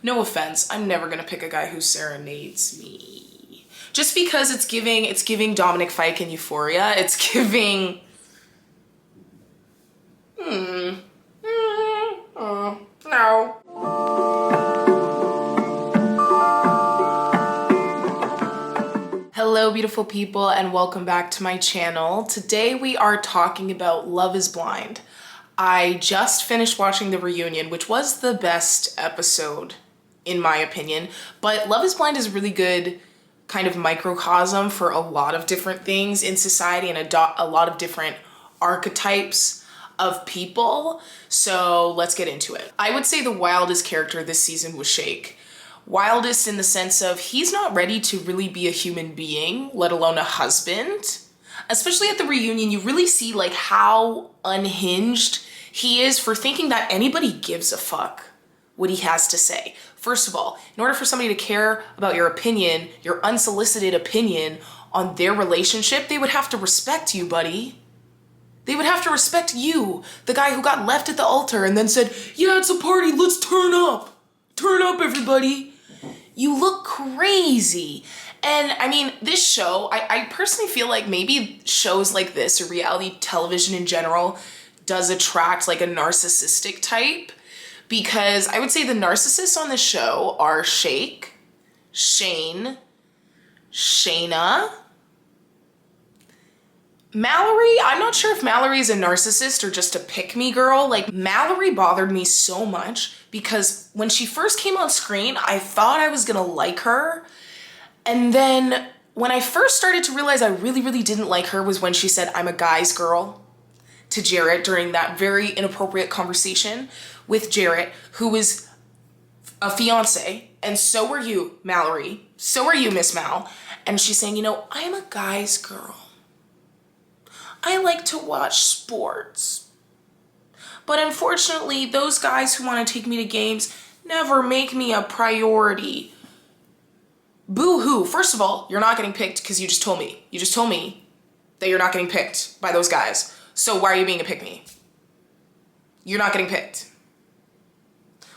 No offense, I'm never gonna pick a guy who serenades me. Just because it's giving Dominic Fike in Euphoria. It's giving, no. Hello, beautiful people, and welcome back to my channel. Today we are talking about Love is Blind. I just finished watching the reunion, which was the best episode in my opinion, but Love is Blind is a really good kind of microcosm for a lot of different things in society and a lot of different archetypes of people. So let's get into it. I would say the wildest character this season was Shake. Wildest in the sense of he's not ready to really be a human being, let alone a husband. Especially at the reunion, you really see like how unhinged he is for thinking that anybody gives a fuck what he has to say. First of all, in order for somebody to care about your opinion, your unsolicited opinion on their relationship, they would have to respect you, buddy. They would have to respect you, the guy who got left at the altar and then said, yeah, it's a party, let's turn up. Turn up, everybody. You look crazy. And I mean, this show, I personally feel like maybe shows like this, or reality television in general, does attract like a narcissistic type. Because I would say the narcissists on the show are Shake, Shane, Shayna, Mallory. I'm not sure if Mallory is a narcissist or just a pick-me girl. Like, Mallory bothered me so much because when she first came on screen, I thought I was gonna like her. And then when I first started to realize I really, really didn't like her was when she said, I'm a guy's girl to Jarrett during that very inappropriate conversation with Jarrett, who is a fiance, and so were you, Mallory. So are you, Miss Mal. And she's saying, you know, I'm a guy's girl. I like to watch sports. But unfortunately, those guys who want to take me to games never make me a priority. Boo-hoo. First of all, you're not getting picked because you just told me. You just told me that you're not getting picked by those guys. So why are you being a pick-me? You're not getting picked.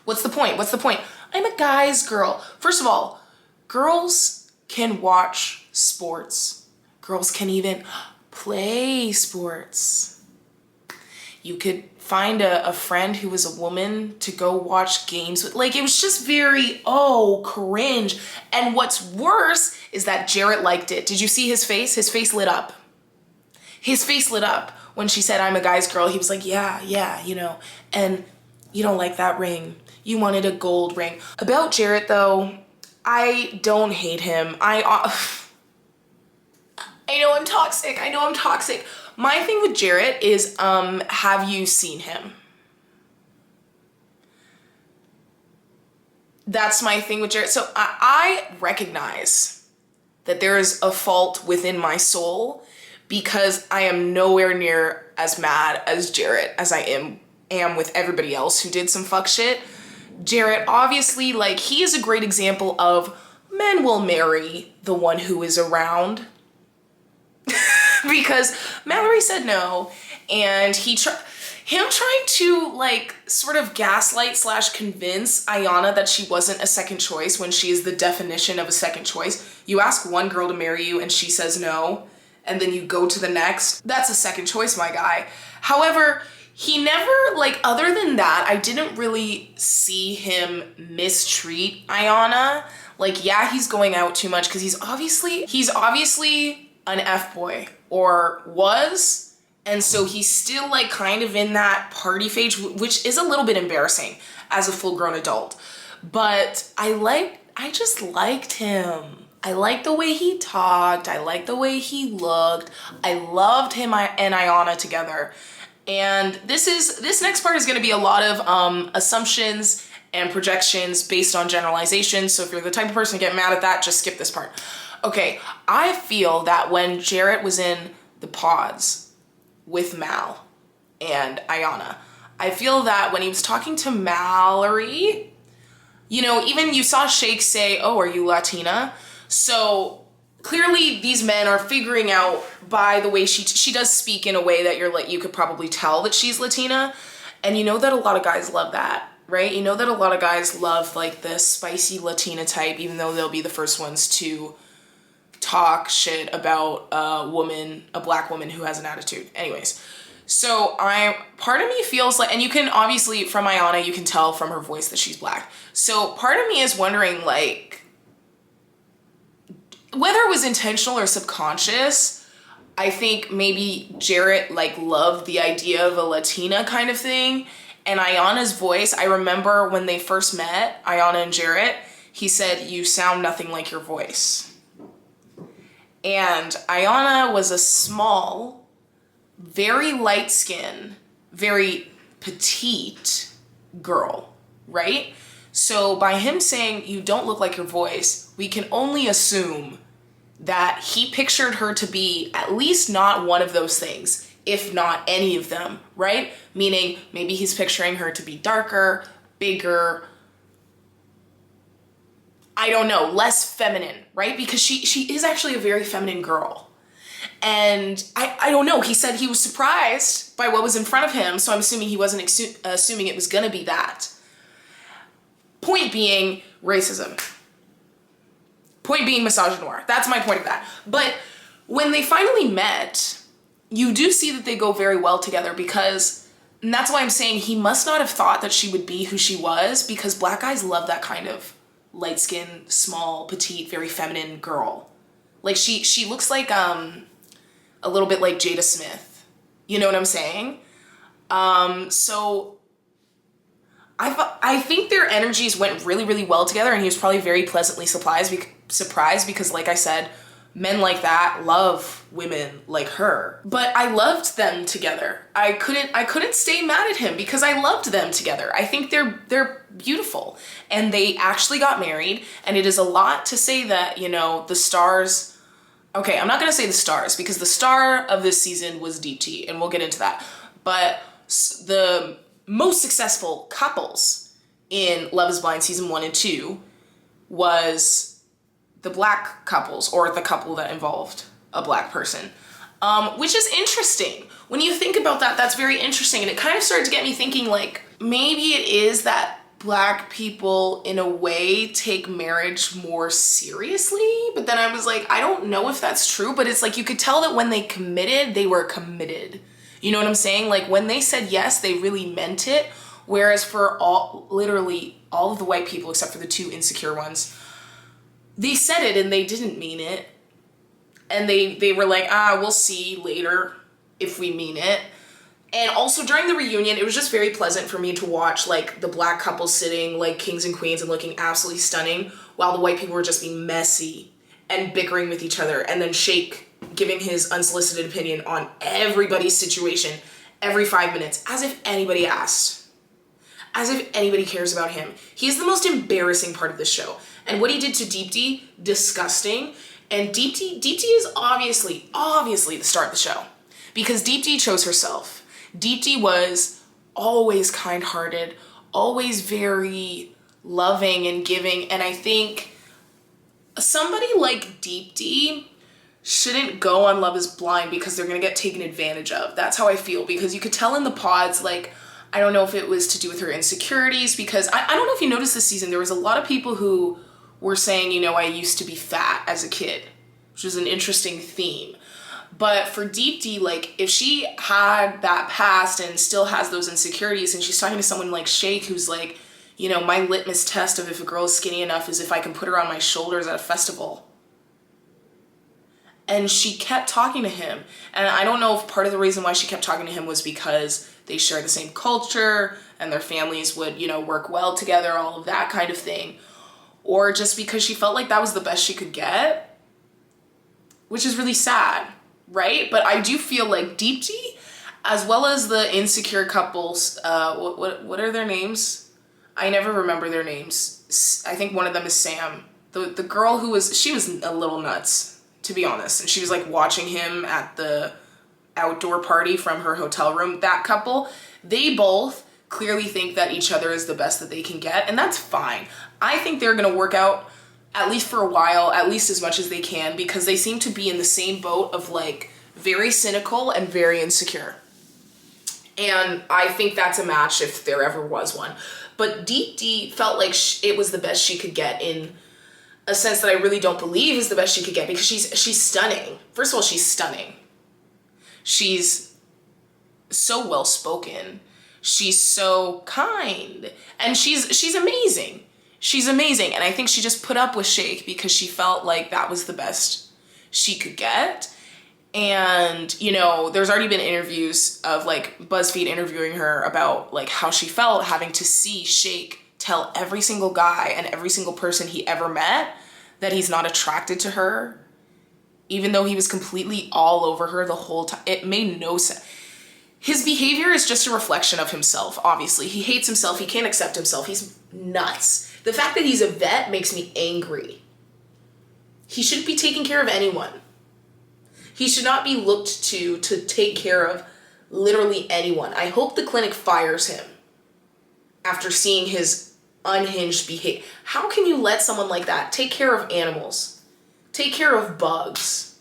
What's the point? What's the point? I'm a guy's girl. First of all, girls can watch sports. Girls can even play sports. You could find a friend who was a woman to go watch games with. Like, it was just very, cringe. And what's worse is that Jarrett liked it. Did you see his face? His face lit up. His face lit up when she said, I'm a guy's girl. He was like, yeah, you know, and you don't like that ring. You wanted a gold ring. About Jarrett, though, I don't hate him. I know I'm toxic. I know I'm toxic. My thing with Jarrett is, have you seen him? That's my thing with Jarrett. So I recognize that there is a fault within my soul because I am nowhere near as mad as Jarrett as I am with everybody else who did some fuck shit. Jarrett, obviously, like, he is a great example of men will marry the one who is around. Because Mallory said no, and him trying to, like, sort of gaslight / convince Ayanna that she wasn't a second choice when she is the definition of a second choice. You ask one girl to marry you and she says no, and then you go to the next. That's a second choice, my guy. However, he never, like, other than that, I didn't really see him mistreat Ayanna. Like, yeah, he's going out too much because he's obviously an F-boy, or was, and so he's still, like, kind of in that party phase, which is a little bit embarrassing as a full-grown adult. But I just liked him. I liked the way he talked. I liked the way he looked. I loved him and Ayanna together. And this next part is going to be a lot of assumptions and projections based on generalizations. So if you're the type of person to get mad at that, just skip this part. Okay, I feel that when Jarrett was in the pods with Mal and Ayanna, I feel that when he was talking to Mallory, you know, even you saw Shake say, oh, are you Latina? So clearly these men are figuring out by the way she does speak in a way that you could probably tell that she's Latina. And you know that a lot of guys love that. right? You know that a lot of guys love like the spicy Latina type, even though they'll be the first ones to talk shit about a black woman who has an attitude. Anyways, so part of me feels like, and you can obviously from Ayana, you can tell from her voice that she's black. So part of me is wondering like, whether it was intentional or subconscious, I think maybe Jarrett like loved the idea of a Latina kind of thing. And Ayana's voice, I remember when they first met, Ayana and Jarrett, he said, "You sound nothing like your voice." And Ayana was a small, very light skinned, very petite girl, right? So by him saying, "You don't look like your voice," we can only assume that he pictured her to be at least not one of those things, if not any of them, right? Meaning maybe he's picturing her to be darker, bigger, I don't know, less feminine, right? Because she is actually a very feminine girl. And I don't know, he said he was surprised by what was in front of him, so I'm assuming he wasn't assuming it was gonna be that. Point being, racism. Point being, misogynoir. That's my point of that. But when they finally met, you do see that they go very well together because, and that's why I'm saying he must not have thought that she would be who she was, because black guys love that kind of light-skinned, small, petite, very feminine girl. Like she looks like a little bit like Jada Smith. You know what I'm saying? So I think their energies went really, really well together, and he was probably very pleasantly surprised because, like I said, men like that love women like her. But I loved them together. I couldn't stay mad at him because I loved them together. I think they're beautiful, and they actually got married, and it is a lot to say that, you know, the stars. Okay, I'm not gonna say the stars because the star of this season was DT, and we'll get into that. But the most successful couples in Love is Blind season 1 and 2 was the black couples, or the couple that involved a black person, which is interesting. When you think about that, that's very interesting. And it kind of started to get me thinking, like, maybe it is that black people in a way take marriage more seriously. But then I was like, I don't know if that's true, but it's like you could tell that when they committed, they were committed. You know what I'm saying? Like when they said yes, they really meant it. Whereas for literally all of the white people, except for the two insecure ones, they said it and they didn't mean it. And they were like, we'll see later if we mean it. And also during the reunion, it was just very pleasant for me to watch like the black couple sitting like kings and queens and looking absolutely stunning, while the white people were just being messy and bickering with each other. And then Shake giving his unsolicited opinion on everybody's situation every 5 minutes, as if anybody asked. As if anybody cares about him. He's the most embarrassing part of this show. And what he did to Deepti, disgusting. And Deepti is obviously the star of the show. Because Deepti chose herself. Deepti was always kind-hearted, always very loving and giving. And I think somebody like Deepti shouldn't go on Love is Blind because they're gonna get taken advantage of. That's how I feel, because you could tell in the pods, like, I don't know if it was to do with her insecurities, because I don't know if you noticed this season, there was a lot of people who were saying, you know, I used to be fat as a kid, which was an interesting theme. But for Deepti, like, if she had that past and still has those insecurities, and she's talking to someone like Shake, who's like, you know, my litmus test of if a girl is skinny enough is if I can put her on my shoulders at a festival. And she kept talking to him. And I don't know if part of the reason why she kept talking to him was because they share the same culture and their families would, you know, work well together, all of that kind of thing. Or just because she felt like that was the best she could get, which is really sad, right? But I do feel like Deepti, as well as the insecure couples, what are their names? I never remember their names. I think one of them is Sam. The girl she was a little nuts, to be honest. And she was like watching him at the outdoor party from her hotel room. That couple, they both clearly think that each other is the best that they can get. And that's fine. I think they're going to work out at least for a while, at least as much as they can, because they seem to be in the same boat of like very cynical and very insecure. And I think that's a match if there ever was one. but deep felt like it was the best she could get, in a sense that I really don't believe is the best she could get, because she's stunning. First of all, she's stunning. She's so well spoken. She's so kind, and she's amazing. She's amazing, and I think she just put up with Shake because she felt like that was the best she could get. And, you know, there's already been interviews of like BuzzFeed interviewing her about like how she felt having to see Shake tell every single guy and every single person he ever met that he's not attracted to her, even though he was completely all over her the whole time. It made no sense. His behavior is just a reflection of himself, obviously. He hates himself. He can't accept himself. He's nuts. The fact that he's a vet makes me angry. He shouldn't be taking care of anyone. He should not be looked to take care of literally anyone. I hope the clinic fires him after seeing his unhinged behavior. How can you let someone like that take care of animals, take care of bugs,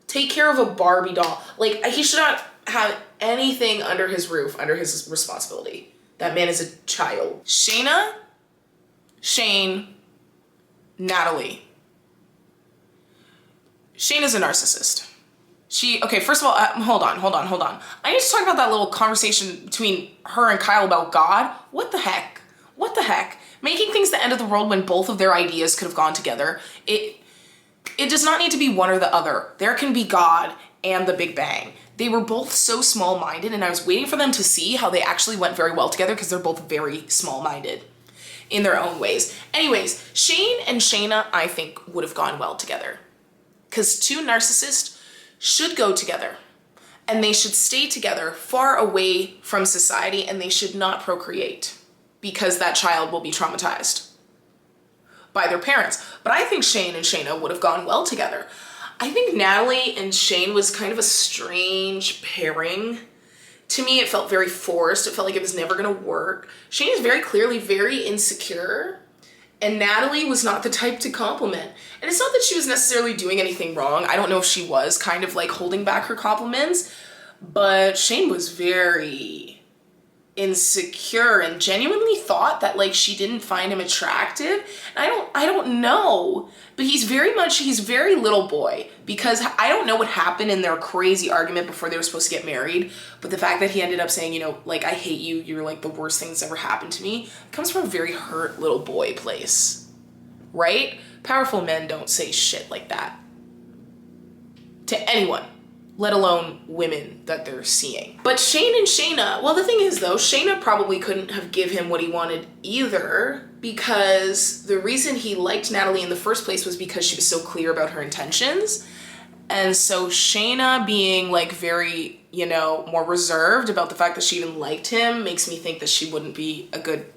take care of a Barbie doll? Like, he should not have anything under his roof, under his responsibility. That man is a child. Shayna, Shane, Natalie. Shayna's a narcissist. Okay, first of all, hold on. I need to talk about that little conversation between her and Kyle about God. What the heck? Making things the end of the world when both of their ideas could have gone together. It does not need to be one or the other. There can be God and the Big Bang. They were both so small-minded, and I was waiting for them to see how they actually went very well together, because they're both very small-minded in their own ways. Anyways, Shane and Shayna, I think, would have gone well together. Because two narcissists should go together, and they should stay together far away from society, and they should not procreate, because that child will be traumatized by their parents. But I think Shane and Shayna would have gone well together. I think Natalie and Shane was kind of a strange pairing. To me, it felt very forced. It felt like it was never gonna work. Shane is very clearly very insecure, and Natalie was not the type to compliment. And it's not that she was necessarily doing anything wrong. I don't know if she was kind of like holding back her compliments, but Shane was very insecure and genuinely thought that like she didn't find him attractive. And I don't know, but he's very little boy, because I don't know what happened in their crazy argument before they were supposed to get married, but the fact that he ended up saying, you know, like, I hate you, you're like the worst thing that's ever happened to me, comes from a very hurt little boy place, right? Powerful men don't say shit like that to anyone, let alone women that they're seeing. But Shane and Shayna, well, the thing is though, Shayna probably couldn't have give him what he wanted either, because the reason he liked Natalie in the first place was because she was so clear about her intentions. And so Shayna being like very, you know, more reserved about the fact that she even liked him makes me think that she wouldn't be a good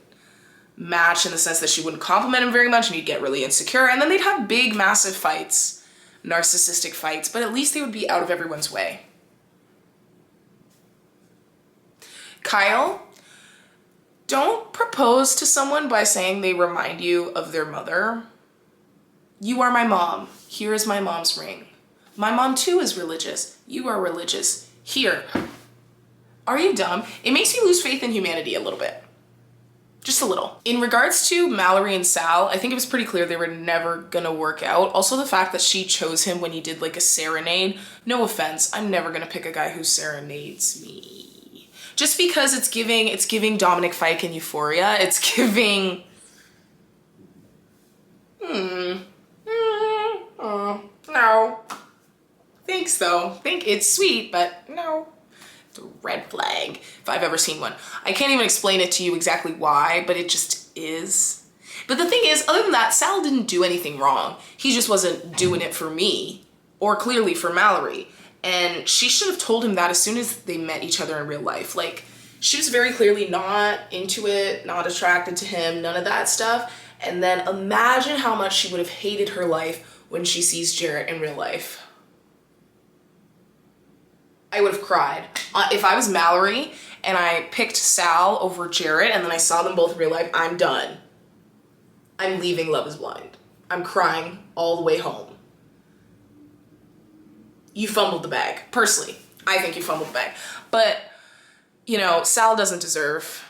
match, in the sense that she wouldn't compliment him very much and he'd get really insecure, and then they'd have big, massive fights. Narcissistic fights, but at least they would be out of everyone's way. Kyle, don't propose to someone by saying they remind you of their mother. You are my mom. Here is my mom's ring. My mom too is religious. You are religious. Here. Are you dumb? It makes me lose faith in humanity a little bit. Just a little. In regards to Mallory and Sal, I think it was pretty clear they were never gonna work out. Also, the fact that she chose him when he did like a serenade. No offense, I'm never gonna pick a guy who serenades me. Just because it's giving Dominic Fike in Euphoria. It's giving... no. Thanks though. Think it's sweet, but no. It's a red flag, if I've ever seen one. I can't even explain it to you exactly why, but it just is. But the thing is, other than that, Sal didn't do anything wrong. He just wasn't doing it for me, or clearly for Mallory. And she should have told him that as soon as they met each other in real life. Like, she was very clearly not into it, not attracted to him, none of that stuff. And then imagine how much she would have hated her life when she sees Jarrett in real life. I would have cried. If I was Mallory and I picked Sal over Jarrett and then I saw them both in real life, I'm done. I'm leaving Love is Blind. I'm crying all the way home. You fumbled the bag. Personally, I think you fumbled the bag. But, you know, Sal doesn't deserve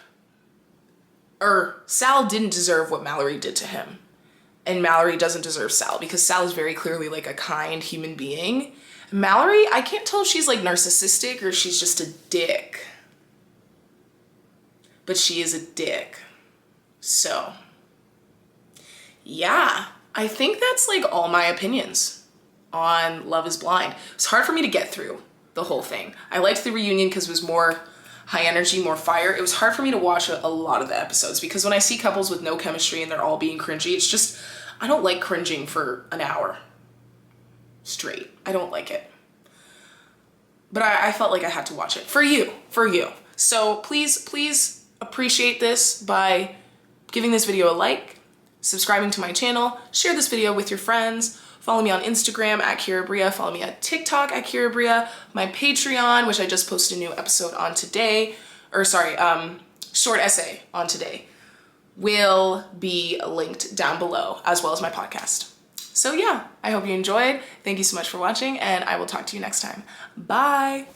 Sal didn't deserve what Mallory did to him. And Mallory doesn't deserve Sal because Sal is very clearly like a kind human being. Mallory, I can't tell if she's like narcissistic or she's just a dick. But she is a dick. So, yeah, I think that's like all my opinions on Love is Blind. It's hard for me to get through the whole thing. I liked the reunion because it was more high energy, more fire. It was hard for me to watch a lot of the episodes because when I see couples with no chemistry and they're all being cringy, it's just, I don't like cringing for an hour straight. I don't like it. But I felt like I had to watch it for you. So please appreciate this by giving this video a like, subscribing to my channel, share this video with your friends, follow me on Instagram at Kira Bria, follow me at TikTok at Kira Bria, my Patreon, which I just posted a new episode on today, short essay on today, will be linked down below, as well as my podcast. So yeah, I hope you enjoyed. Thank you so much for watching, and I will talk to you next time. Bye.